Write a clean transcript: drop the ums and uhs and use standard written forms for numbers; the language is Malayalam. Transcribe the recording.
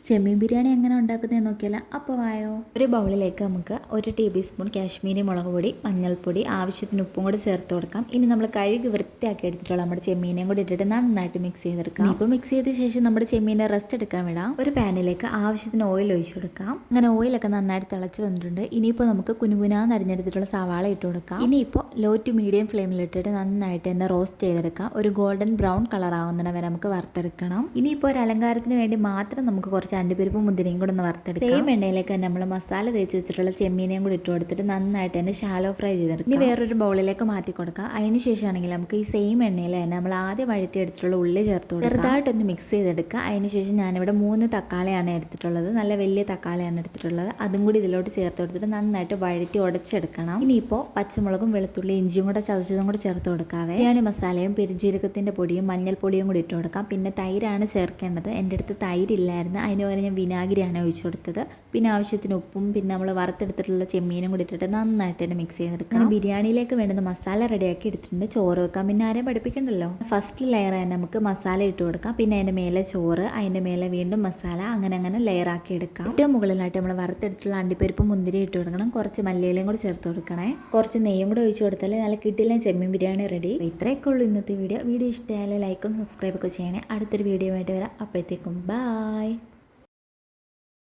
ചെമ്മീൻ ബിരിയാണി എങ്ങനെ ഉണ്ടാക്കുന്നതെന്ന് നോക്കിയാൽ അപ്പോൾ വായോ. ഒരു ബൗളിലേക്ക് നമുക്ക് 1 ടേബിൾ സ്പൂൺ കാശ്മീരി മുളക് പൊടി, മഞ്ഞൾപ്പൊടി, ആവശ്യത്തിന് ഉപ്പും കൂടി ചേർത്ത് കൊടുക്കാം. ഇനി നമ്മൾ കഴുകി വൃത്തിയാക്കി എടുത്തിട്ടുള്ള നമ്മുടെ ചെമ്മീനെയും കൂടി ഇട്ടിട്ട് നന്നായിട്ട് മിക്സ് ചെയ്തെടുക്കാം. ഇപ്പോൾ മിക്സ് ചെയ്ത ശേഷം നമ്മുടെ ചെമ്മീനെ റെസ്റ്റ് എടുക്കാൻ വിടാം. ഒരു പാനിലേക്ക് ആവശ്യത്തിന് ഓയിൽ ഒഴിച്ചു കൊടുക്കാം. അങ്ങനെ ഓയിലൊക്കെ നന്നായിട്ട് തിളച്ച് വന്നിട്ടുണ്ട്. ഇനിയിപ്പോൾ നമുക്ക് കുനുകുനാന്ന് അരിഞ്ഞെടുത്തിട്ടുള്ള സവാള ഇട്ട് കൊടുക്കാം. ഇനിയിപ്പോൾ ലോ ടു മീഡിയം ഫ്ലെയിമിലിട്ടിട്ട് നന്നായിട്ട് തന്നെ റോസ്റ്റ് ചെയ്തെടുക്കാം. ഒരു ഗോൾഡൻ ബ്രൗൺ കളർ ആവുന്നതിന് വരെ നമുക്ക് വറുത്തെടുക്കണം. ഇനിയിപ്പോൾ ഒരു അലങ്കാരത്തിന് വേണ്ടി മാത്രം നമുക്ക് കുറച്ച് അണ്ടിപ്പരിപ്പും മുന്തിരിയും കൂടെ ഒന്ന് വറുത്തെടുക്കാം. സെയിം എണ്ണയിലേക്ക് തന്നെ നമ്മൾ മസാല തേച്ച് വെച്ചിട്ടുള്ള ചെമ്മീനെയും കൂടി ഇട്ട് കൊടുത്തിട്ട് നന്നായിട്ട് തന്നെ ഷാലോ ഫ്രൈ ചെയ്തെടുക്കാം. ഇനി വേറൊരു ബൗളിലേക്ക് മാറ്റി കൊടുക്കാം. അതിന് ശേഷമാണെങ്കിൽ നമുക്ക് ഈ സെയിം എണ്ണയിൽ തന്നെ നമ്മൾ ആദ്യം വഴറ്റി എടുത്തിട്ടുള്ള ഉള്ളി ചേർത്ത് കൊടുക്കാം. ചെറുതായിട്ടൊന്ന് മിക്സ് ചെയ്തെടുക്കുക. അതിനുശേഷം ഞാനിവിടെ 3 തക്കാളിയാണ് എടുത്തിട്ടുള്ളത്. നല്ല വലിയ തക്കാളിയാണ് എടുത്തിട്ടുള്ളത്. അതും കൂടി ഇതിലോട്ട് ചേർത്ത് കൊടുത്തിട്ട് നന്നായിട്ട് വഴറ്റി ഉടച്ചെടുക്കണം. ഇനിയിപ്പോൾ പച്ചമുളകും വെളുത്തുള്ളി ഇഞ്ചിയും കൂടെ ചതച്ചതും കൂടെ ചേർത്ത് കൊടുക്കാവേ. ബിരിയാണി മസാലയും പെരുംജീരകത്തിന്റെ പൊടിയും മഞ്ഞൾപ്പൊടിയും കൂടി ഇട്ട് കൊടുക്കാം. പിന്നെ തൈരാണ് ചേർക്കേണ്ടത്. എൻ്റെ അടുത്ത് തൈരില്ലായിരുന്നു. അതിന് പകരം ഞാൻ വിനാഗിരിയാണ് ഒഴിച്ചു കൊടുത്തത്. പിന്നെ ആവശ്യത്തിന് ഉപ്പും പിന്നെ നമ്മൾ വറുത്തെടുത്തിട്ടുള്ള ചെമ്മീനും കൂടി ഇട്ടിട്ട് നന്നായിട്ട് തന്നെ മിക്സ് ചെയ്തെടുക്കാം. ബിരിയാണിയിലേക്ക് വേണ്ടുന്ന മസാല റെഡിയാക്കി എടുത്തിട്ടുണ്ട്. ചോറ് വെക്കാം. പിന്നെ ആരെയും പഠിപ്പിക്കണ്ടല്ലോ. ഫസ്റ്റ് ലെയർ തന്നെ നമുക്ക് മസാല ഇട്ട് കൊടുക്കാം. പിന്നെ അതിൻ്റെ മേലെ ചോറ്, അതിൻ്റെ മേലെ വീണ്ടും മസാല, അങ്ങനെ ലെയർ ആക്കി എടുക്കാം. ഏറ്റവും മുകളിലായിട്ട് നമ്മൾ വറുത്തെടുത്തുള്ള അണ്ടിപ്പരിപ്പും മുന്തിരി ഇട്ട് കൊടുക്കണം. കുറച്ച് മല്ലിയിലയും കൂടി ചേർത്ത് കൊടുക്കണേ. കുറച്ച് നെയ്യും കൂടി ഒഴിച്ചു കൊടുത്താൽ നല്ല കിട്ടില്ല ചെമ്മീൻ ബിരിയാണി റെഡി. ഇത്രയൊക്കെ ഉള്ളൂ ഇന്നത്തെ വീഡിയോ. വീഡിയോ ഇഷ്ടമായാലും ലൈക്കും സബ്സ്ക്രൈബൊക്കെ ചെയ്യണേ. അടുത്തൊരു വീഡിയോ ആയിട്ട് വരാം. അപ്പോഴത്തേക്കും ബൈ.